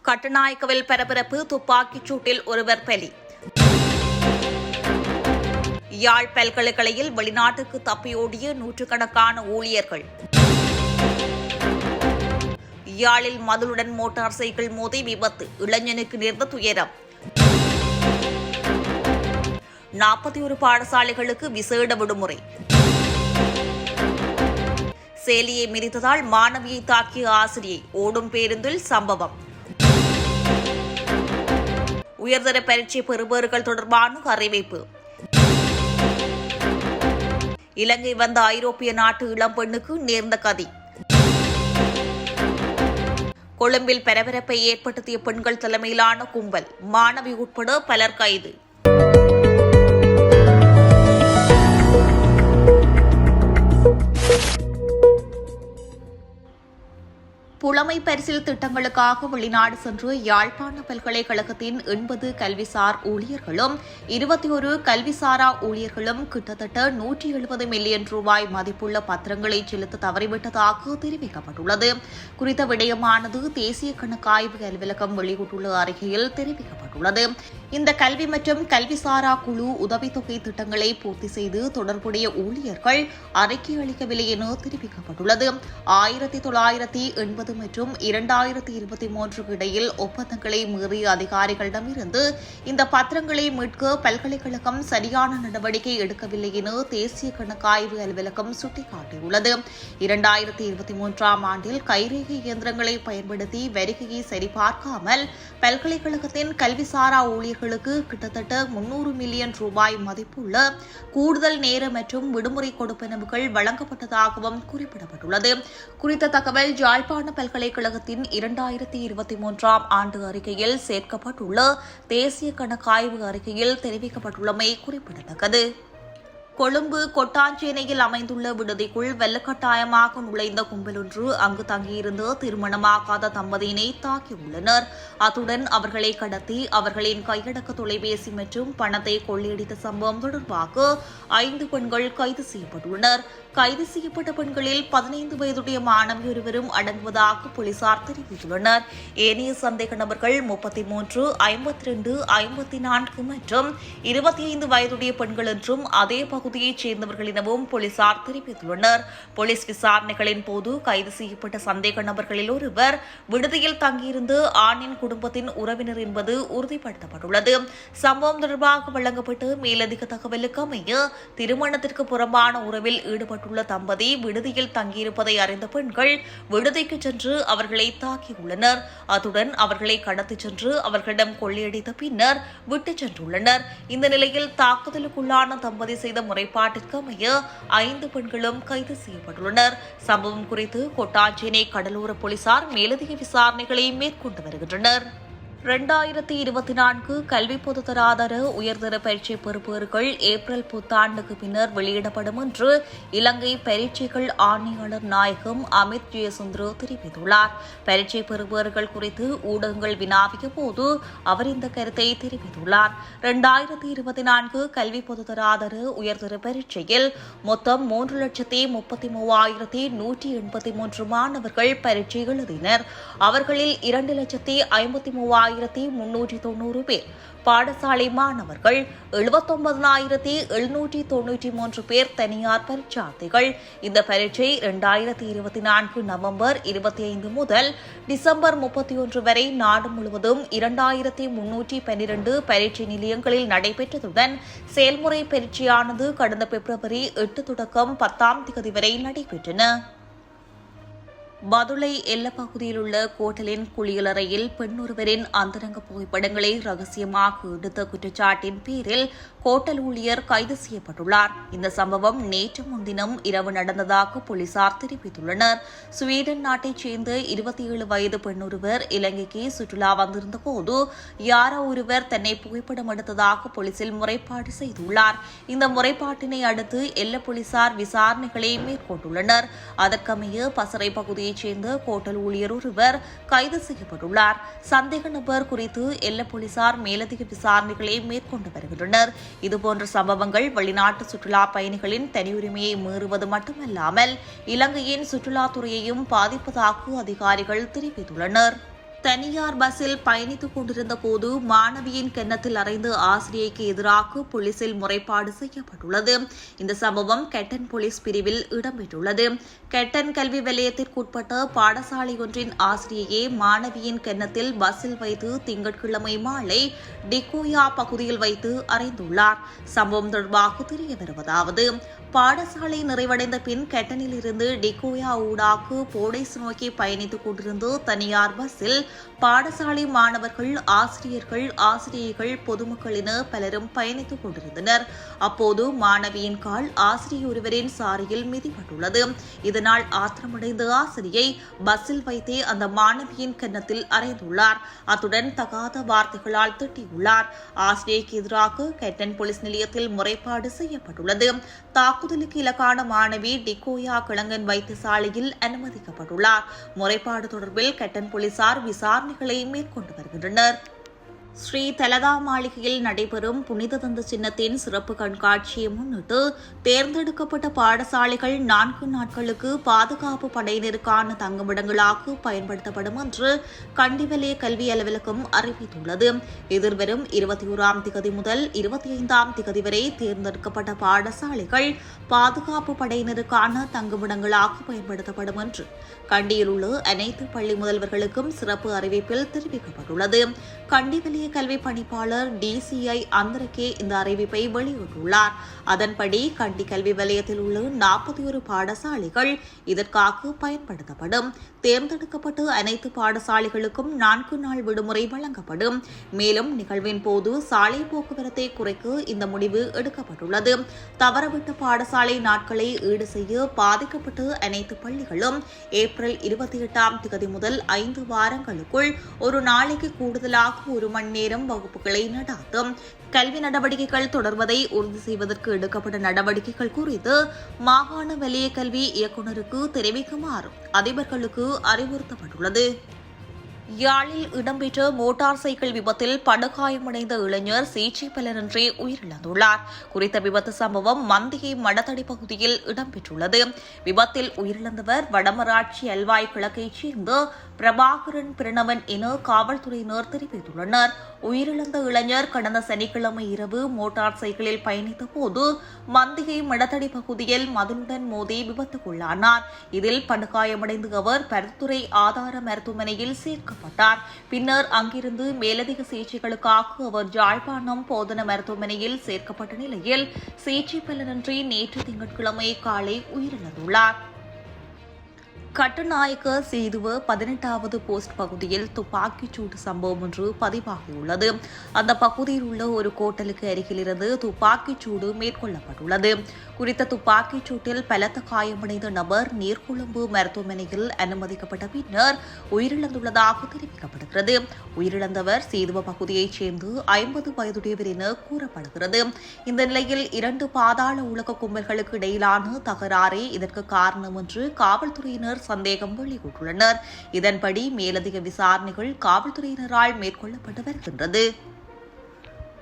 கட்டுநாயக்கவில் பரபரப்பு, துப்பாக்கிச் சூட்டில் ஒருவர் பலி. யாழ் பல்கலைக்கழகத்தில் வெளிநாட்டுக்கு தப்பியோடிய நூற்றுக்கணக்கான ஊழியர்கள். யாழில் மதுளுடன் மோட்டார் சைக்கிள் மோதி விபத்து, இளைஞனுக்கு நேர்ந்த துயரம். 41 பாடசாலைகளுக்கு விசேட விடுமுறை. சேலியை மிதித்ததால் மாணவியை தாக்கிய ஆசிரியை, ஓடும் பேருந்தில் சம்பவம். உயர்தர பரீட்சை பெறுபவர்கள் தொடர்பான அறிவிப்பு. இலங்கை வந்த ஐரோப்பிய நாட்டு இளம்பெண்ணுக்கு நேர்ந்த கதி. கொழும்பில் பரபரப்பை ஏற்படுத்திய பெண்கள் தலைமையிலான கும்பல், மாணவி உட்பட பலர் கைது. புலமை பரிசில் திட்டங்களுக்காக வெளிநாடு சென்று யாழ்ப்பாண பல்கலைக்கழகத்தின் 80 கல்விசார் ஊழியர்களும் 21 கல்விசாரா ஊழியர்களும் கிட்டத்தட்ட 170 மில்லியன் ரூபாய் மதிப்புள்ள பத்திரங்களை செலுத்த தவறிவிட்டதாக தெரிவிக்கப்பட்டுள்ளது. குறித்த விடயமானது தேசிய கணக்காய்வு அலுவலகம் வெளியிட்டுள்ள அறிக்கையில் தெரிவிக்கப்பட்டுள்ளது. இந்த கல்வி மற்றும் கல்விசாரா குழு உதவித்தொகை திட்டங்களை பூர்த்தி செய்து தொடர்புடைய ஊழியர்கள் அறிக்கை அளிக்கவில்லை என தெரிவிக்கப்பட்டுள்ளது. 1980 மற்றும் 2023 இடையில் ஒப்பந்தங்களை மீறிய அதிகாரிகளிடமிருந்து இந்த பத்திரங்களை மீட்க பல்கலைக்கழகம் சரியான நடவடிக்கை எடுக்கவில்லை என தேசிய கணக்காய்வு அலுவலகம் சுட்டிக்காட்டியுள்ளது. 2023 ஆண்டில் கைரேகை இயந்திரங்களை பயன்படுத்தி வருகையை சரிபார்க்காமல் பல்கலைக்கழகத்தின் கல்விசாரா ஊழியர்களுக்கு கிட்டத்தட்ட 300 மில்லியன் ரூபாய் மதிப்புள்ள கூடுதல் நேர மற்றும் விடுமுறை கொடுப்பனவுகள் வழங்கப்பட்டதாகவும் குறிப்பிடப்பட்டுள்ளது. குறித்த தகவல் யாழ்ப்பாண பல்கலைக்கழகத்தின் 2023 ஆண்டு அறிக்கையில் சேர்க்கப்பட்டுள்ள தேசிய கணக்காய்வு அறிக்கையில் தெரிவிக்கப்பட்டுள்ளமை குறிப்பிடத்தக்கது. கொழும்பு கொட்டாஞ்சேனையில் அமைந்துள்ள விடுதிக்குள் வெள்ளக்கட்டாயமாக நுழைந்த கும்பலொன்று அங்கு தங்கியிருந்த திருமணமாகாத தம்பதியினை தாக்கியுள்ளனர். அத்துடன் அவர்களை கடத்தி அவர்களின் கையடக்க தொலைபேசி மற்றும் பணத்தை கொள்ளையடித்த சம்பவம் தொடர்பாக 5 பெண்கள் கைது செய்யப்பட்டுள்ளனர். கைது செய்யப்பட்ட பெண்களில் 15 வயதுடைய மாணவி ஒருவரும் அடங்குவதாக போலீசார் தெரிவித்துள்ளனர். ஏனைய சந்தேக நபர்கள் 33, 52, 54 மற்றும் 25 வயதுடைய பெண்கள் என்றும் அதே பகுதியைச் சேர்ந்தவர்கள் எனவும் போலீசார் தெரிவித்துள்ளனர். போலீஸ் விசாரணைகளின் போது கைது செய்யப்பட்ட சந்தேக நபர்களில் ஒருவர் விடுதியில் தங்கியிருந்து ஆணின் குடும்பத்தின் உறவினர் என்பது உறுதிப்படுத்தப்பட்டுள்ளது. சம்பவம் தொடர்பாக வழங்கப்பட்ட மேலதிக தகவலுக்கு அமைய திருமணத்திற்கு புறம்பான உறவில் ஈடுபட்டுள்ள தம்பதி விடுதியில் தங்கியிருப்பதை அறிந்த பெண்கள் விடுதிக்கு சென்று அவர்களை தாக்கியுள்ளனர். அத்துடன் அவர்களை கடத்திச் சென்று அவர்களிடம் கொள்ளையடித்த பின்னர் விட்டுச் சென்றுள்ளனர். இந்த நிலையில் தாக்குதலுக்குள்ளான தம்பதி செய்த முறைப்பாட்டிற்கு அமைய 5 பெண்களும் கைது செய்யப்பட்டுள்ளனர். சம்பவம் குறித்து கொட்டாஞ்சேனை கடலோர போலீசார் மேலதிக விசாரணைகளை மேற்கொண்டு வருகின்றனர். 2024 கல்வி பொதுத்தராதர உயர்தர பரீட்சை பெறுபவர்கள் ஏப்ரல் புத்தாண்டுக்கு பின்னர் வெளியிடப்படும் என்று இலங்கை பரீட்சைகள் ஆணையாளர் நாயகம் அமித் ஜெயசுந்தர் தெரிவித்துள்ளார். பரீட்சை பெறுபவர்கள் குறித்து ஊடகங்கள் வினாவிய போது அவர் இந்த கருத்தை தெரிவித்துள்ளார். 2024 கல்வி பொதுத்தராதர உயர்தர பரீட்சையில் மொத்தம் 3,33,183 மாணவர்கள் பரீட்சை எழுதினர். அவர்களில் 2,53,390 பேர் பாடசாலை மாணவர்கள், 79,793 பேர் தனியார் பரீட்சார்த்திகள். இந்த பரீட்சை 2024 நவம்பர் 25 முதல் டிசம்பர் 31 வரை நாடு முழுவதும் 2,312 பரீட்சை நிலையங்களில் நடைபெற்றதுடன் செயல்முறை பரீட்சையானது கடந்த பிப்ரவரி 8 தொடக்கம் 10ஆம் தேதி வரை நடைபெற்றன. மதுளை எல்லைப்பகுதியில் உள்ள கோட்டலின் குளியலறையில் பெண் ஒருவரின் அந்தரங்க புகைப்படங்களை ரகசியமாக எடுத்த குற்றச்சாட்டின் பேரில் கோட்டல் ஊழியர் கைது செய்யப்பட்டுள்ளார். இந்த சம்பவம் நேற்று முன்தினம் இரவு நடந்ததாக போலீசார் தெரிவித்துள்ளனர். ஸ்வீடன் நாட்டைச் சேர்ந்த 27 வயது பெண் ஒருவர் இலங்கைக்கு சுற்றுலா வந்திருந்த போது யாரோ ஒருவர் தன்னை புகைப்படம் எடுத்ததாக போலீசில் முறைப்பாடு செய்துள்ளார். இந்த முறைப்பாட்டினை அடுத்து எல்லை போலீசார் விசாரணைகளை மேற்கொண்டுள்ளனர். அதற்கமைய பசறை பகுதியை சேர்ந்த கோட்டல் ஊழியர் ஒருவர் கைது செய்யப்பட்டுள்ளார். சந்தேக நபர் குறித்து எல்லை போலீசார் மேலதிக விசாரணைகளை மேற்கொண்டு வருகின்றனர். இதுபோன்ற சம்பவங்கள் வெளிநாட்டு சுற்றுலா பயணிகளின் தனியுரிமையை மீறுவது மட்டுமல்லாமல் இலங்கையின் சுற்றுலாத்துறையையும் பாதிப்பதாக அதிகாரிகள் தெரிவித்துள்ளனர். தனியார் பஸ்ஸில் பயணித்துக் கொண்டிருந்த போது மாணவியின் கிண்ணத்தில் அறைந்து ஆசிரியைக்கு எதிராக போலீசில் முறைப்பாடு செய்யப்பட்டுள்ளது. இந்த சம்பவம் கெட்டன் போலீஸ் பிரிவில் இடம்பெற்றுள்ளது. கெட்டன் கல்வி வலயத்திற்குட்பட்ட பாடசாலை ஒன்றின் ஆசிரியையே மாணவியின் கிண்ணத்தில் பஸ்ஸில் வைத்து திங்கட்கிழமை மாலை டிகோயா பகுதியில் வைத்து அறைந்துள்ளார். சம்பவம் தொடர்பாக தெரிய வருவதாவது, பாடசாலை நிறைவடைந்த பின் கெட்டனில் இருந்து டிகோயா ஊடாக போடைஸ் நோக்கி பயணித்துக் கொண்டிருந்த தனியார் பஸ்ஸில் பாடசாலை மாணவர்கள், ஆசிரியைகள், பொதுமக்கள் என பலரும் பயணித்துக் கொண்டிருந்தனர். அப்போது மாணவியின் கால் ஆசிரியர் ஒருவரின் சாரியில் மிதிப்பட்டுள்ளது. இதனால் ஆத்திரமடைந்த ஆசிரியை பஸ்ஸில் வைத்தே அந்த மாணவியின் கன்னத்தில் அறைந்துள்ளார். அத்துடன் தகாத வார்த்தைகளால் திட்டியுள்ளார். ஆசிரியைக்கு எதிராக கெட்டன் போலீஸ் நிலையத்தில் முறைப்பாடு செய்யப்பட்டுள்ளது. தாக்குதலுக்கு இலக்கான மாணவி டிகோயா கிழங்கன் வைத்தியசாலையில் அனுமதிக்கப்பட்டுள்ளார். முறைப்பாடு தொடர்பில் கெட்டன் போலீசார் விசாரணைகளை மேற்கொண்டு வருகின்றனர். ஸ்ரீ தலதா மாளிகையில் நடைபெறும் புனித தந்த சின்னத்தின் சிறப்பு கண்காட்சியை முன்னிட்டு தேர்ந்தெடுக்கப்பட்ட பாடசாலைகள் 4 நாட்களுக்கு பாதுகாப்பு படையினருக்கான தங்குமிடங்களாக பயன்படுத்தப்படும் என்று கண்டி வலய கல்வி அலுவலகம் அறிவித்துள்ளது. எதிர்வரும் 21ஆம் திகதி முதல் 25ஆம் திகதி வரை தேர்ந்தெடுக்கப்பட்ட பாடசாலைகள் பாதுகாப்பு படையினருக்கான தங்குமிடங்களாக பயன்படுத்தப்படும் என்று கண்டியில் உள்ள அனைத்து பள்ளி முதல்வர்களுக்கும் சிறப்பு அறிவிப்பில் தெரிவிக்கப்பட்டுள்ளது. கண்டி வலய கல்வி பணிப்பாளர் DCI அந்தரக்கே இந்த அறிவிப்பை வெளியிட்டுள்ளார். அதன்படி கண்டி கல்வி வலயத்தில் உள்ள 41 பாடசாலைகள் இதற்காக பயன்படுத்தப்படும். தேர்ந்தெடுக்கப்பட்ட அனைத்து பாடசாலைகளுக்கும் 4 நாள் விடுமுறை வழங்கப்படும். மேலும் நிகழ்வின் போது சாலை போக்குவரத்தை குறைக்க இந்த முடிவு எடுக்கப்பட்டுள்ளது. தவறவிட்ட பாடசாலை நாட்களை ஈடு செய்ய பாதிக்கப்பட்ட அனைத்து பள்ளிகளும் ஏப்ரல் 28ஆம் திகதி முதல் 5 வாரங்களுக்குள் ஒரு நாளைக்கு கூடுதலாக 1 மணி நேரம் வகுப்புகளை நடாத்தும். கல்வி நடவடிக்கைகள் தொடர்வதை உறுதி செய்வதற்கு எடுக்கப்பட்ட நடவடிக்கைகள் குறித்து மாகாண வலய கல்வி இயக்குநருக்கு தெரிவிக்குமாறு அதிபர்களுக்கு அறிவுறுத்தப்பட்டுள்ளது. யாழில் இடம்பெற்ற மோட்டார் சைக்கிள் விபத்தில் படுகாயமடைந்த இளைஞர் சிகிச்சை பலனின்றி உயிரிழந்துள்ளார். குறித்த விபத்து சம்பவம் மந்திகை மடத்தடி பகுதியில் இடம்பெற்றுள்ளது. விபத்தில் உயிரிழந்தவர் வடமராட்சி அல்வாய் கிழக்கைச் சேர்ந்த பிரபாகரன் பிரணவன் என காவல்துறையினர் தெரிவித்துள்ளனர். உயிரிழந்த இளைஞர் கடந்த சனிக்கிழமை இரவு மோட்டார் சைக்கிளில் பயணித்த போது மந்திகை மடத்தடி பகுதியில் மதுனுடன் மோதி விபத்துக்குள்ளானார். இதில் படுகாயமடைந்த அவர் பருத்துறை ஆதார மருத்துவமனையில் சேர்க்கப்பட்டார். பின்னர் அங்கிருந்து மேலதிக சிகிச்சைகளுக்காக அவர் யாழ்ப்பாணம் போதனா மருத்துவமனையில் சேர்க்கப்பட்ட நிலையில் சிகிச்சை பலனின்றி நேற்று திங்கட்கிழமை காலை உயிரிழந்துள்ளார். கட்டுநாயக்க சேதுவ 18வது போஸ்ட் பகுதியில் துப்பாக்கிச் சூடு சம்பவம் ஒன்று பதிவாகியுள்ளது. அந்த பகுதியில் உள்ள ஒரு கோட்டலுக்கு அருகிலிருந்து துப்பாக்கிச் சூடு மேற்கொள்ளப்பட்டுள்ளது. குறித்த துப்பாக்கிச் சூட்டில் பலத்த காயமடைந்த நபர் நீர்கொழும்பு மருத்துவமனையில் அனுமதிக்கப்பட்ட பின்னர் உயிரிழந்துள்ளதாக தெரிவிக்கப்படுகிறது. உயிரிழந்தவர் சேதுவ பகுதியைச் சேர்ந்து 50 வயதுடையவர் என கூறப்படுகிறது. இந்த நிலையில் 2 பாதாள உலக கும்பல்களுக்கு இடையிலான தகராறே இதற்கு காரணம் என்று காவல்துறையினர் சந்தேகம் வெளியிட்டுள்ளனர். இதன்படி மேலதிக விசாரணைகள் காவல்துறையினரால் மேற்கொள்ளப்பட்டு வருகின்றது.